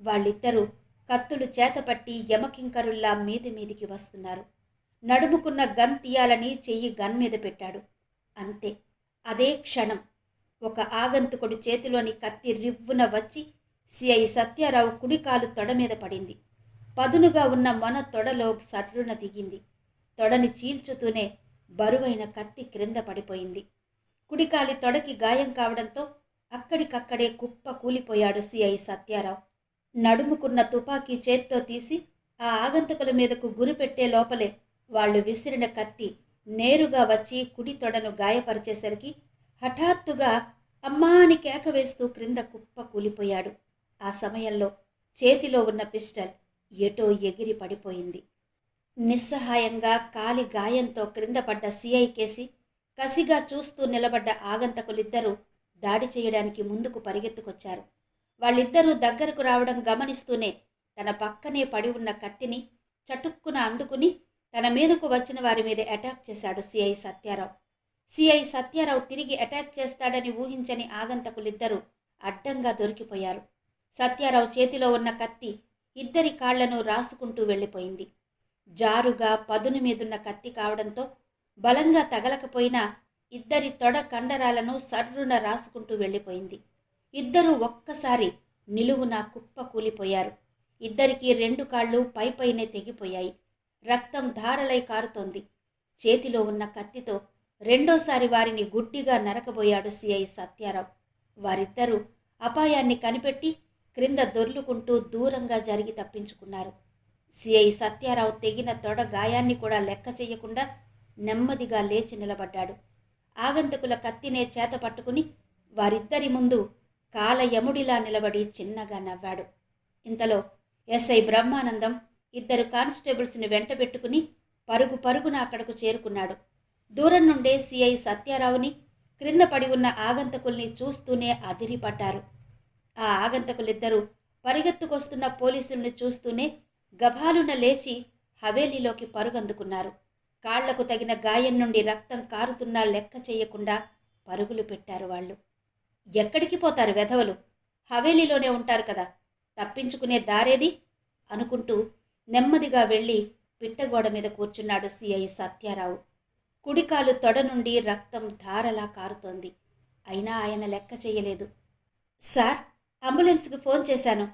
వాళ్ళిద్దరూ కత్తులు చేతపట్టి యమకింకరుల్లా మీదికి వస్తున్నారు. నడుముకున్న గన్ తీయాలని చెయ్యి గన్ మీద పెట్టాడు. అంతే, అదే క్షణం ఒక ఆగంతుకుడు చేతిలోని కత్తి రివ్వున వచ్చి సిఐ సత్యారావు కుడికాలు తొడ మీద పడింది. పదునుగా ఉన్న మొన తొడలో సర్రున దిగింది. తొడని చీల్చుతూనే బరువైన కత్తి క్రింద పడిపోయింది. కుడికాలి తొడకి గాయం కావడంతో అక్కడికక్కడే కుప్ప కూలిపోయాడు సిఐ సత్యారావు. నడుముకున్న తుపాకీ చేత్తో తీసి ఆ ఆగంతకుల మీదకు గురిపెట్టే లోపలే వాళ్లు విసిరిన కత్తి నేరుగా వచ్చి కుడి తొడను గాయపరిచేసరికి హఠాత్తుగా అమ్మా అని కేక వేస్తూ క్రింద కుప్ప కూలిపోయాడు. ఆ సమయంలో చేతిలో ఉన్న పిస్టల్ ఎటో ఎగిరి పడిపోయింది. నిస్సహాయంగా కాలి గాయంతో క్రింద పడ్డ సిఐ కేసి కసిగా చూస్తూ నిలబడ్డ ఆగంతకులిద్దరూ దాడి చేయడానికి ముందుకు పరిగెత్తుకొచ్చారు. వాళ్ళిద్దరూ దగ్గరకు రావడం గమనిస్తూనే తన పక్కనే పడి ఉన్న కత్తిని చటుక్కున అందుకుని తన మీదకు వచ్చిన వారి మీద అటాక్ చేశాడు సిఐ సత్యారావు. సిఐ సత్యారావు తిరిగి అటాక్ చేస్తాడని ఊహించని ఆగంతకులిద్దరూ అడ్డంగా దొరికిపోయారు. సత్యారావు చేతిలో ఉన్న కత్తి ఇద్దరి కాళ్లను రాసుకుంటూ వెళ్ళిపోయింది. జారుగా పదును మీదున్న కత్తి కావడంతో బలంగా తగలకపోయినా ఇద్దరి తొడ కండరాలను సర్రున రాసుకుంటూ వెళ్ళిపోయింది. ఇద్దరూ ఒక్కసారి నిలువున కుప్ప కూలిపోయారు. ఇద్దరికీ 2 కాళ్ళు పైపైనే తెగిపోయాయి. రక్తం ధారలై కారుతోంది. చేతిలో ఉన్న కత్తితో రెండోసారి వారిని గుడ్డిగా నరకబోయాడు సిఐ సత్యారావు. వారిద్దరూ అపాయాన్ని కనిపెట్టి క్రింద దొర్లుకుంటూ దూరంగా జరిగి తప్పించుకున్నారు. సిఐ సత్యారావు తెగిన తొడ గాయాన్ని కూడా లెక్క చెయ్యకుండా నెమ్మదిగా లేచి నిలబడ్డాడు. ఆగంతకుల కత్తినే చేత పట్టుకుని వారిద్దరి ముందు కాలయముడిలా నిలబడి చిన్నగా నవ్వాడు. ఇంతలో ఎస్ఐ బ్రహ్మానందం 2 కానిస్టేబుల్స్ని వెంటబెట్టుకుని పరుగున అక్కడకు చేరుకున్నాడు. దూరం నుండే సిఐ సత్యారావుని, క్రింద పడి ఉన్న ఆగంతకుల్ని చూస్తూనే అదిరిపడ్డారు. ఆ ఆగంతకులిద్దరూ పరిగెత్తుకొస్తున్న పోలీసుల్ని చూస్తూనే గభాలున లేచి హవేలీలోకి పరుగందుకున్నారు. కాళ్లకు తగిన గాయం నుండి రక్తం కారుతున్నా లెక్క చెయ్యకుండా పరుగులు పెట్టారు వాళ్ళు. ఎక్కడికి పోతారు వెధవలు? హవేలీలోనే ఉంటారు కదా, తప్పించుకునే దారేది అనుకుంటూ నెమ్మదిగా వెళ్ళి పిట్టగోడ మీద కూర్చున్నాడు సిఐ సత్యారావు. కుడికాలు తొడ నుండి రక్తం ధారలా కారుతోంది. అయినా ఆయన లెక్క చెయ్యలేదు. సార్, అంబులెన్స్కి ఫోన్ చేశాను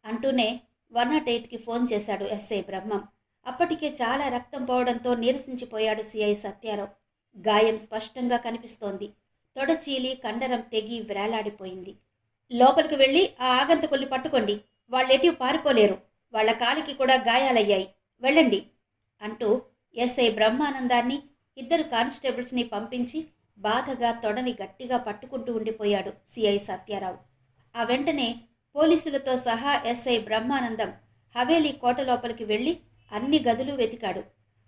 అంటూనే 108కి ఫోన్ చేశాడు ఎస్ఐ బ్రహ్మం. అప్పటికే చాలా రక్తం పోవడంతో నీరసించిపోయాడు సిఐ సత్యారావు. గాయం స్పష్టంగా కనిపిస్తోంది. తొడ చీలి కండరం తెగి వ్రేలాడిపోయింది. లోపలికి వెళ్ళి ఆ ఆగంతకుల్ని పట్టుకోండి, వాళ్ళెటూ పారిపోలేరు, వాళ్ల కాలికి కూడా గాయాలయ్యాయి, వెళ్ళండి అంటూ ఎస్ఐ బ్రహ్మానందాన్ని, 2 కానిస్టేబుల్స్ని పంపించి బాధగా తొడని గట్టిగా పట్టుకుంటూ ఉండిపోయాడు సిఐ సత్యారావు. ఆ వెంటనే పోలీసులతో సహా ఎస్ఐ బ్రహ్మానందం హవేలీ కోట లోపలికి వెళ్ళి అన్ని గదులు వెతికాడు.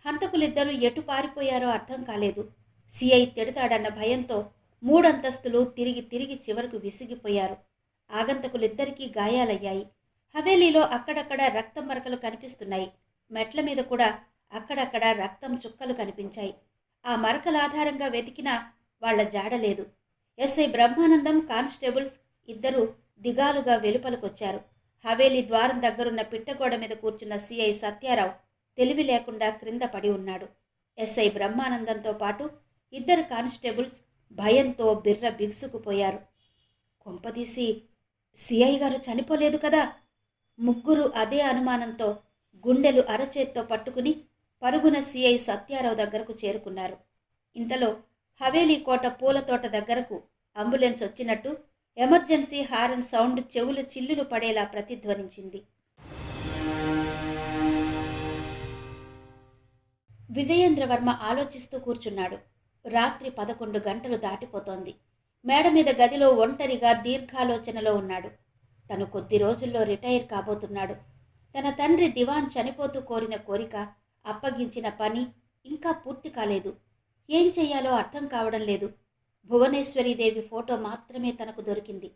హంతకులిద్దరూ ఎటు పారిపోయారో అర్థం కాలేదు. సిఐ తిడతాడన్న భయంతో 3 అంతస్తులు తిరిగి తిరిగి చివరకు విసిగిపోయారు. ఆగంతకులిద్దరికీ గాయాలయ్యాయి. హవేలీలో అక్కడక్కడ రక్తం మరకలు కనిపిస్తున్నాయి. మెట్ల మీద కూడా అక్కడక్కడ రక్తం చుక్కలు కనిపించాయి. ఆ మరకల ఆధారంగా వెతికినా వాళ్ల జాడలేదు. ఎస్ఐ బ్రహ్మానందం, కానిస్టేబుల్స్ 2 దిగాలుగా వెలుపలకొచ్చారు. హవేలీ ద్వారం దగ్గరున్న పిట్టగోడ మీద కూర్చున్న సిఐ సత్యారావు తెలివి లేకుండా క్రింద పడి ఉన్నాడు. ఎస్ఐ బ్రహ్మానందంతో పాటు 2 కానిస్టేబుల్స్ భయంతో బిర్ర బిగుసుకుపోయారు. కొంపదీసి సిఐ గారు చనిపోలేదు కదా? ముగ్గురు అదే అనుమానంతో గుండెలు అరచేత్తో పట్టుకుని పరుగున సిఐ సత్యారావు దగ్గరకు చేరుకున్నారు. ఇంతలో హవేలీ కోట పూలతోట దగ్గరకు అంబులెన్స్ వచ్చినట్టు ఎమర్జెన్సీ హారన్ సౌండ్ చెవులు చిల్లులు పడేలా ప్రతిధ్వనించింది. విజయేంద్రవర్మ ఆలోచిస్తూ కూర్చున్నాడు. రాత్రి 11 గంటలు దాటిపోతోంది. మేడ మీద గదిలో ఒంటరిగా దీర్ఘాలోచనలో ఉన్నాడు. తను కొద్ది రోజుల్లో రిటైర్ కాబోతున్నాడు. తన తండ్రి దివాన్ చనిపోతూ కోరిన కోరిక, అప్పగించిన పని ఇంకా పూర్తి కాలేదు. ఏం చెయ్యాలో అర్థం కావడం లేదు. భువనేశ్వరీదేవి ఫోటో మాత్రమే తనకు దొరికింది.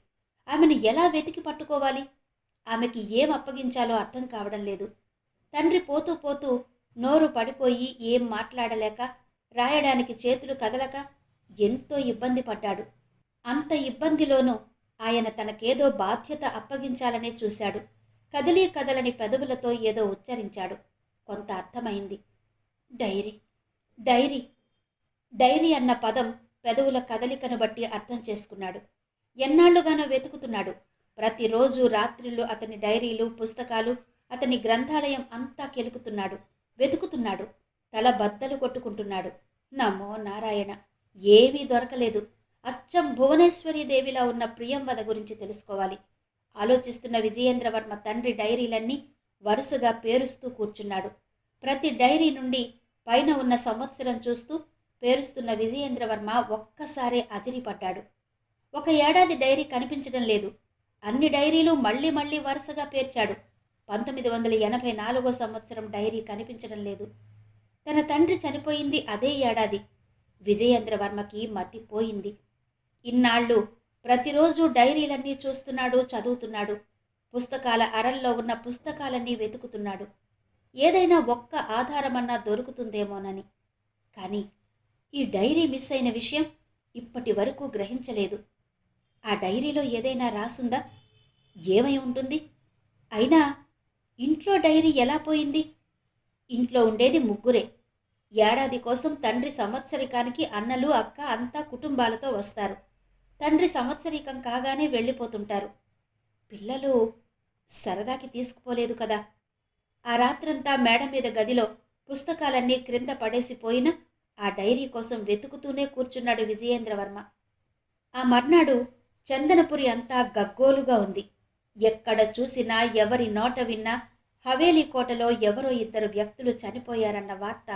ఆమెను ఎలా వెతికి పట్టుకోవాలి? ఆమెకి ఏం అప్పగించాలో అర్థం కావడం లేదు. తండ్రి పోతూ పోతూ నోరు పడిపోయి ఏం మాట్లాడలేక, రాయడానికి చేతులు కదలక ఎంతో ఇబ్బంది పడ్డాడు. అంత ఇబ్బందిలోనూ ఆయన తనకేదో బాధ్యత అప్పగించాలనే చూశాడు. కదిలీ కదలని పెదవులతో ఏదో ఉచ్చరించాడు. కొంత అర్థమైంది. డైరీ, డైరీ, డైరీ అన్న పదం పెదవుల కదలికను బట్టి అర్థం చేసుకున్నాడు. ఎన్నాళ్లుగానో వెతుకుతున్నాడు. ప్రతిరోజు రాత్రిళ్ళు అతని డైరీలు, పుస్తకాలు, అతని గ్రంథాలయం అంతా కెలుకుతున్నాడు. వెతుకుతున్నాడు. తల బద్దలు కొట్టుకుంటున్నాడు. నమో నారాయణ, ఏమీ దొరకలేదు. అచ్చం భువనేశ్వరీదేవిలా ఉన్న ప్రియంవద గురించి తెలుసుకోవాలి. ఆలోచిస్తున్న విజయేంద్రవర్మ తండ్రి డైరీలన్నీ వరుసగా పేరుస్తూ కూర్చున్నాడు. ప్రతి డైరీ నుండి పైన ఉన్న సంవత్సరం చూస్తూ పేరుస్తున్న విజయేంద్రవర్మ ఒక్కసారే అదిరిపడ్డాడు. 1 ఏడాది డైరీ కనిపించడం లేదు. అన్ని డైరీలు మళ్లీ మళ్లీ వరుసగా పేర్చాడు. 1984వ సంవత్సరం డైరీ కనిపించడం లేదు. తన తండ్రి చనిపోయింది అదే ఏడాది. విజయేంద్రవర్మకి మతిపోయింది. ఇన్నాళ్ళు ప్రతిరోజు డైరీలన్నీ చూస్తున్నాడు, చదువుతున్నాడు. పుస్తకాల అరల్లో ఉన్న పుస్తకాలన్నీ వెతుకుతున్నాడు. ఏదైనా ఒక్క ఆధారమన్నా దొరుకుతుందేమోనని. కానీ ఈ డైరీ మిస్ అయిన విషయం ఇప్పటి వరకు గ్రహించలేదు. ఆ డైరీలో ఏదైనా రాసుందా? ఏమై ఉంటుంది? అయినా ఇంట్లో డైరీ ఎలా పోయింది? ఇంట్లో ఉండేది ముగ్గురే. ఏడాది కోసం తండ్రి సంవత్సరికానికి అన్నలు, అక్క అంతా కుటుంబాలతో వస్తారు. తండ్రి సంవత్సరికం కాగానే వెళ్ళిపోతుంటారు. పిల్లలు సరదాకి తీసుకుపోలేదు కదా. ఆ రాత్రంతా మేడ మీద గదిలో పుస్తకాలన్నీ క్రింద పడేసిపోయినా ఆ డైరీ కోసం వెతుకుతూనే కూర్చున్నాడు విజయేంద్రవర్మ. ఆ మర్నాడు చందనపురి అంతా గగ్గోలుగా ఉంది. ఎక్కడ చూసినా, ఎవరి నోట విన్నా హవేలీ కోటలో ఎవరో 2 వ్యక్తులు చనిపోయారన్న వార్త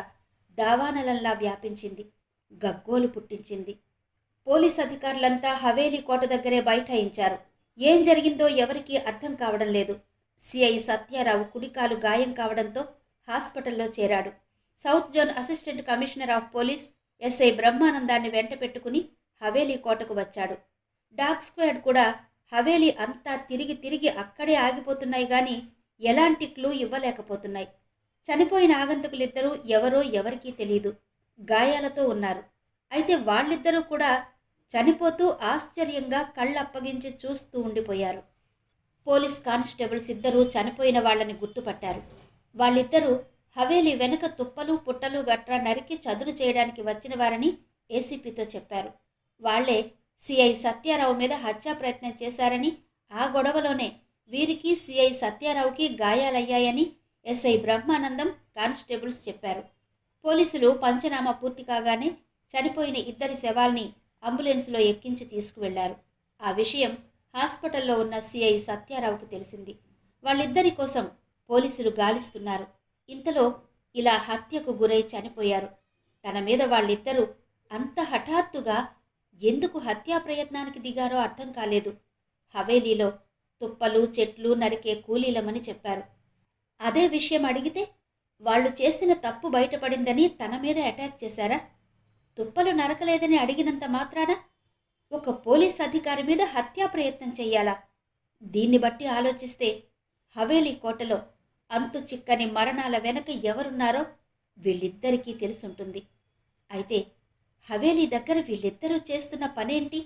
దావానలంలా వ్యాపించింది. గగ్గోలు పుట్టించింది. పోలీస్ అధికారులంతా హవేలీ కోట దగ్గరే బైఠాయించారు. ఏం జరిగిందో ఎవరికీ అర్థం కావడం లేదు. సిఐ సత్యారావు కుడికాలు గాయం కావడంతో హాస్పిటల్లో చేరాడు. South zone assistant commissioner of police SI బ్రహ్మానందాన్ని వెంట పెట్టుకుని హవేలీ కోటకు వచ్చాడు. డాగ్ స్క్వాడ్ కూడా హవేలీ అంతా తిరిగి తిరిగి అక్కడే ఆగిపోతున్నాయి గాని ఎలాంటి క్లూ ఇవ్వలేకపోతున్నాయి. చనిపోయిన ఆగంతకులిద్దరూ ఎవరో ఎవరికీ తెలీదు. గాయాలతో ఉన్నారు. అయితే వాళ్ళిద్దరూ కూడా చనిపోతూ ఆశ్చర్యంగా కళ్ళప్పగించి చూస్తూ ఉండిపోయారు. పోలీస్ కానిస్టేబుల్స్ 2 చనిపోయిన వాళ్ళని గుర్తుపట్టారు. వాళ్ళిద్దరూ హవేలీ వెనుక తుప్పలు పుట్టలు గట్రా నరికి చదును చేయడానికి వచ్చిన వారని ఏసీపీతో చెప్పారు. వాళ్లే సిఐ సత్యారావు మీద హత్యా ప్రయత్నం చేశారని, ఆ గొడవలోనే వీరికి సిఐ సత్యారావుకి గాయాలయ్యాయని ఎస్ఐ బ్రహ్మానందం, కానిస్టేబుల్స్ చెప్పారు. పోలీసులు పంచనామా పూర్తి కాగానే చనిపోయిన ఇద్దరి శవాల్ని అంబులెన్స్లో ఎక్కించి తీసుకువెళ్లారు. ఆ విషయం హాస్పిటల్లో ఉన్న సిఐ సత్యారావుకు తెలిసింది. వాళ్ళిద్దరి కోసం పోలీసులు గాలిస్తున్నారు. ఇంతలో ఇలా హత్యకు గురై చనిపోయారు. తన మీద వాళ్ళిద్దరూ అంత హఠాత్తుగా ఎందుకు హత్యా ప్రయత్నానికి దిగారో అర్థం కాలేదు. హవేలీలో తుప్పలు చెట్లు నరికే కూలీలమని చెప్పారు. అదే విషయం అడిగితే వాళ్ళు చేసిన తప్పు బయటపడిందని తన మీద అటాక్ చేశారా? తుప్పలు నరకలేదని అడిగినంత మాత్రాన ఒక పోలీస్ అధికారి మీద హత్యా ప్రయత్నం చెయ్యాలా? దీన్ని బట్టి ఆలోచిస్తే హవేలీ కోటలో అంతు చిక్కని మరణాల వెనక ఎవరున్నారో వీళ్ళిద్దరికీ తెలుసుంటుంది. అయితే హవేలీ దగ్గర వీళ్ళిద్దరూ చేస్తున్న పనేంటి?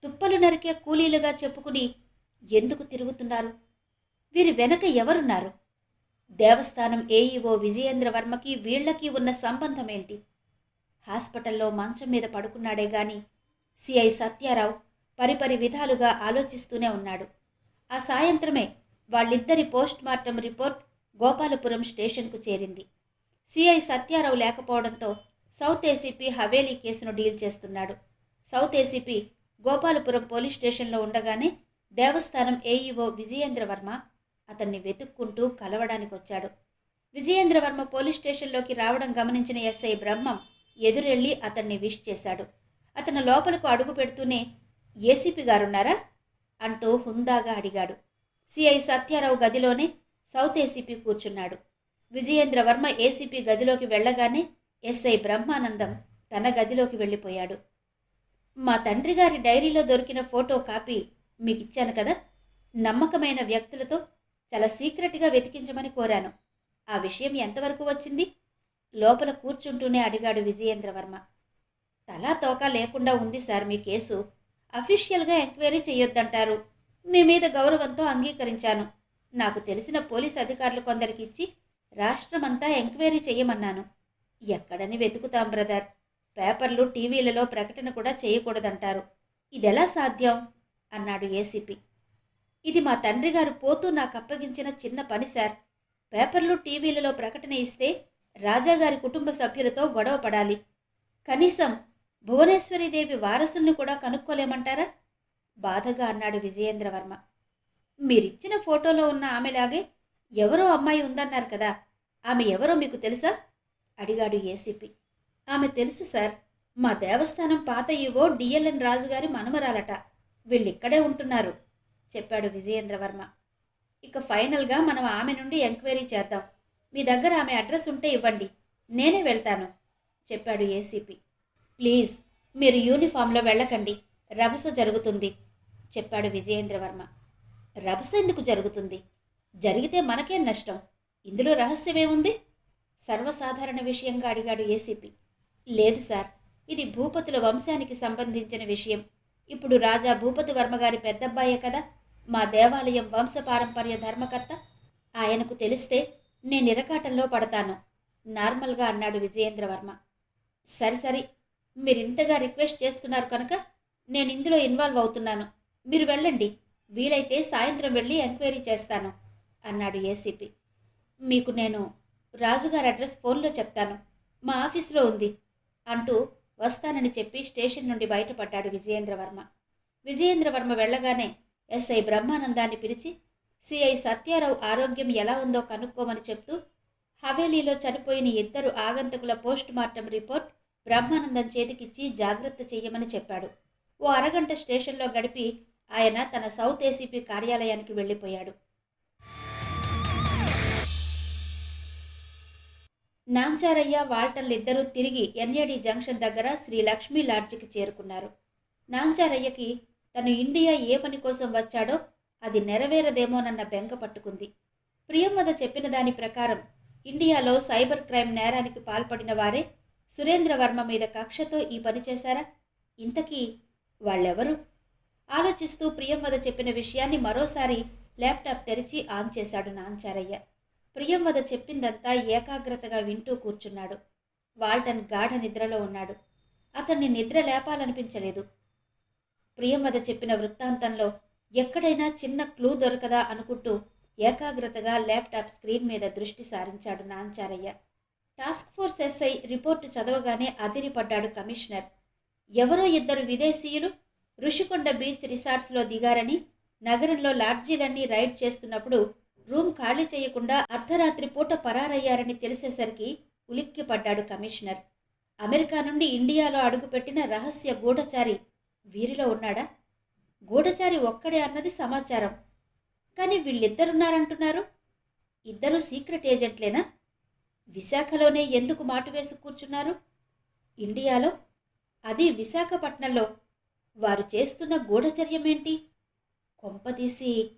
తుప్పలు నరికే కూలీలుగా చెప్పుకుని ఎందుకు తిరుగుతున్నారు? వీరి వెనక ఎవరున్నారు? దేవస్థానం ఏఈఓ విజయేంద్రవర్మకి వీళ్లకి ఉన్న సంబంధమేంటి? హాస్పిటల్లో మంచం మీద పడుకున్నాడే గాని సిఐ సత్యారావు పరిపరి విధాలుగా ఆలోచిస్తూనే ఉన్నాడు. ఆ సాయంత్రమే వాళ్ళిద్దరి పోస్ట్ మార్టం రిపోర్ట్ గోపాలపురం స్టేషన్కు చేరింది. సిఐ సత్యారావు లేకపోవడంతో సౌత్ ఏసీపీ హవేలీ కేసును డీల్ చేస్తున్నాడు. సౌత్ ఏసీపీ గోపాలపురం పోలీస్ స్టేషన్లో ఉండగానే దేవస్థానం ఏఈఓ విజయేంద్రవర్మ అతన్ని వెతుక్కుంటూ కలవడానికి వచ్చాడు. విజయేంద్రవర్మ పోలీస్ స్టేషన్లోకి రావడం గమనించిన ఎస్ఐ బ్రహ్మం ఎదురెళ్లి అతన్ని విష్ చేశాడు. అతను లోపలకు అడుగు పెడుతూనే ఏసీపీ గారున్నారా అంటూ హుందాగా అడిగాడు. సిఐ సత్యారావు గదిలోనే సౌత్ ఏసీపీ కూర్చున్నాడు. విజయేంద్రవర్మ ఏసీపీ గదిలోకి వెళ్లగానే ఎస్ఐ బ్రహ్మానందం తన గదిలోకి వెళ్ళిపోయాడు. మా తండ్రి గారి డైరీలో దొరికిన ఫోటో కాపీ మీకిచ్చాను కదా, నమ్మకమైన వ్యక్తులతో చాలా సీక్రెట్గా వెతికించమని కోరాను. ఆ విషయం ఎంతవరకు వచ్చింది? లోపల కూర్చుంటూనే అడిగాడు విజయేంద్రవర్మ. తలా తోకా లేకుండా ఉంది సార్ మీ కేసు. అఫీషియల్గా ఎంక్వైరీ చేయొద్దంటారు. మీ మీద గౌరవంతో అంగీకరించాను. నాకు తెలిసిన పోలీస్ అధికారులు కొందరికి ఇచ్చి రాష్ట్రమంతా ఎంక్వైరీ చేయమన్నాను. ఎక్కడని వెతుకుతాం బ్రదర్? పేపర్లు టీవీలలో ప్రకటన కూడా చేయకూడదంటారు. ఇదెలా సాధ్యం అన్నాడు ఏసీపీ. ఇది మా తండ్రి గారు పోతూ నాకు అప్పగించిన చిన్న పని సార్. పేపర్లు టీవీలలో ప్రకటన ఇస్తే రాజాగారి కుటుంబ సభ్యులతో గొడవ పడాలి. కనీసం భువనేశ్వరీదేవి వారసుల్ని కూడా కనుక్కోలేమంటారా? బాధగా అన్నాడు విజయేంద్రవర్మ. మీరిచ్చిన ఫోటోలో ఉన్న ఆమెలాగే ఎవరో అమ్మాయి ఉందన్నారు కదా, ఆమె ఎవరో మీకు తెలుసా అడిగాడు ఏసీపీ. ఆమె తెలుసు సార్. మా దేవస్థానం పాత ఈవో డిఎల్ఎన్ రాజుగారి మనమరాలట. వీళ్ళిక్కడే ఉంటున్నారు చెప్పాడు విజయేంద్రవర్మ. ఇక ఫైనల్గా మనం ఆమె నుండి ఎంక్వైరీ చేద్దాం. మీ దగ్గర ఆమె అడ్రస్ ఉంటే ఇవ్వండి, నేనే వెళ్తాను చెప్పాడు ఏసీపీ. ప్లీజ్ మీరు యూనిఫామ్లో వెళ్ళకండి, రభస జరుగుతుంది చెప్పాడు విజయేంద్రవర్మ. రభస ఎందుకు జరుగుతుంది? జరిగితే మనకేం నష్టం? ఇందులో రహస్యమేముంది సర్వసాధారణ విషయంగా అడిగాడు ఏసీపీ. లేదు సార్, ఇది భూపతుల వంశానికి సంబంధించిన విషయం. ఇప్పుడు రాజా భూపతి వర్మగారి పెద్దబ్బాయే కదా మా దేవాలయం వంశపారంపర్య ధర్మకర్త. ఆయనకు తెలిస్తే నేను ఇరకాటంలో పడతాను నార్మల్గా అన్నాడు విజయేంద్రవర్మ. సరి మీరింతగా రిక్వెస్ట్ చేస్తున్నారు కనుక నేను ఇందులో ఇన్వాల్వ్ అవుతున్నాను. మీరు వెళ్ళండి, వీలైతే సాయంత్రం వెళ్ళి ఎంక్వైరీ చేస్తాను అన్నాడు ఏసీపీ. మీకు నేను రాజుగారి అడ్రస్ ఫోన్లో చెప్తాను, మా ఆఫీసులో ఉంది అంటూ వస్తానని చెప్పి స్టేషన్ నుండి బయటపడ్డాడు విజయేంద్రవర్మ. విజయేంద్రవర్మ వెళ్ళగానే ఎస్ఐ బ్రహ్మానందాన్ని పిలిచి సిఐ సత్యారావు ఆరోగ్యం ఎలా ఉందో కనుక్కోమని చెప్తూ హవేలీలో చనిపోయిన ఇద్దరు ఆగంతకుల పోస్ట్ మార్టం రిపోర్ట్ బ్రహ్మానందం చేతికిచ్చి జాగ్రత్త చెయ్యమని చెప్పాడు. ఓ అరగంట స్టేషన్లో గడిపి ఆయన తన సౌత్ ఏసీపీ కార్యాలయానికి వెళ్ళిపోయాడు. నాంచారయ్య, వాల్టర్లిద్దరూ తిరిగి ఎన్ఏడి జంక్షన్ దగ్గర శ్రీ లక్ష్మీ లాడ్జికి చేరుకున్నారు. నాంచారయ్యకి తను ఇండియా ఏ పని కోసం వచ్చాడో అది నెరవేరదేమోనన్న బెంగ పట్టుకుంది. ప్రియంవద చెప్పిన దాని ప్రకారం ఇండియాలో సైబర్ క్రైమ్ నేరానికి పాల్పడిన వారే సురేంద్రవర్మ మీద కక్షతో ఈ పని చేశారా? ఇంతకీ వాళ్ళెవరు? ఆలోచిస్తూ ప్రియంవద చెప్పిన విషయాన్ని మరోసారి ల్యాప్టాప్ తెరిచి ఆన్ చేశాడు నాంచారయ్య. ప్రియంవద చెప్పిందంతా ఏకాగ్రతగా వింటూ కూర్చున్నాడు. వాల్టన్ గాఢ నిద్రలో ఉన్నాడు. అతన్ని నిద్ర లేపాలనిపించలేదు. ప్రియంవద చెప్పిన వృత్తాంతంలో ఎక్కడైనా చిన్న క్లూ దొరకదా అనుకుంటూ ఏకాగ్రతగా ల్యాప్టాప్ స్క్రీన్ మీద దృష్టి సారించాడు Nancharaiah. Task force SI report చదవగానే అదిరిపడ్డాడు కమిషనర్. ఎవరో ఇద్దరు విదేశీయులు ఋషికొండ బీచ్ రిసార్ట్స్లో దిగారని, నగరంలో లాడ్జీలన్నీ రైడ్ చేస్తున్నప్పుడు రూమ్ ఖాళీ చేయకుండా అర్ధరాత్రి పూట పరారయ్యారని తెలిసేసరికి ఉలిక్కిపడ్డాడు కమిషనర్. అమెరికా నుండి ఇండియాలో అడుగుపెట్టిన రహస్య గూఢచారి వీరిలో ఉన్నాడా? గూఢచారి ఒక్కడే అన్నది సమాచారం. కానీ వీళ్ళిద్దరున్నారంటున్నారు. ఇద్దరూ సీక్రెట్ ఏజెంట్లేనా? విశాఖలోనే ఎందుకు మాటు వేసి కూర్చున్నారు? ఇండియాలో, అది విశాఖపట్నంలో వారు చేస్తున్న గూఢచర్యమేంటి? కొంపదీసి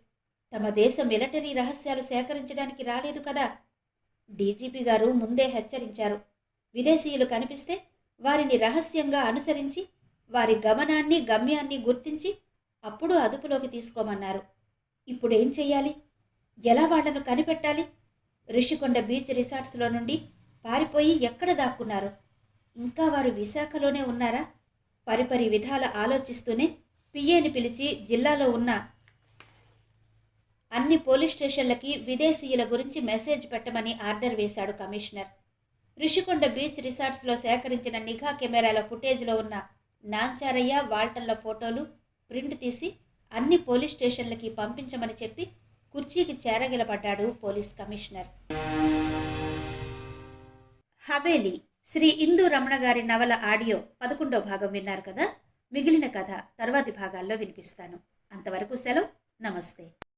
తమ దేశ మిలిటరీ రహస్యాలు సేకరించడానికి రాలేదు కదా? డీజీపీ గారు ముందే హెచ్చరించారు. విదేశీయులు కనిపిస్తే వారిని రహస్యంగా అనుసరించి వారి గమనాన్ని గమ్యాన్ని గుర్తించి అప్పుడు అదుపులోకి తీసుకోమన్నారు. ఇప్పుడేం చెయ్యాలి? ఎలా వాళ్లను కనిపెట్టాలి? ఋషికొండ బీచ్ రిసార్ట్స్లో నుండి పారిపోయి ఎక్కడ దాక్కున్నారు? ఇంకా వారు విశాఖలోనే ఉన్నారా? పరిపరి విధాల ఆలోచిస్తూనే పిఏని పిలిచి జిల్లాలో ఉన్న అన్ని పోలీస్ స్టేషన్లకి విదేశీయుల గురించి మెసేజ్ పెట్టమని ఆర్డర్ వేశాడు కమిషనర్. ఋషికొండ బీచ్ రిసార్ట్స్లో సేకరించిన నిఘా కెమెరాల ఫుటేజ్లో ఉన్న నాంచారయ్య, వాల్టన్ల ఫోటోలు ప్రింట్ తీసి అన్ని పోలీస్ స్టేషన్లకి పంపించమని చెప్పి కుర్చీకి చేరగిలపడ్డాడు పోలీస్ కమిషనర్. హవేలీ శ్రీ ఇందూ రమణ గారి నవల ఆడియో 11వ భాగం విన్నారు కదా. మిగిలిన కథ తర్వాతి భాగాల్లో వినిపిస్తాను. అంతవరకు సెలవు. నమస్తే.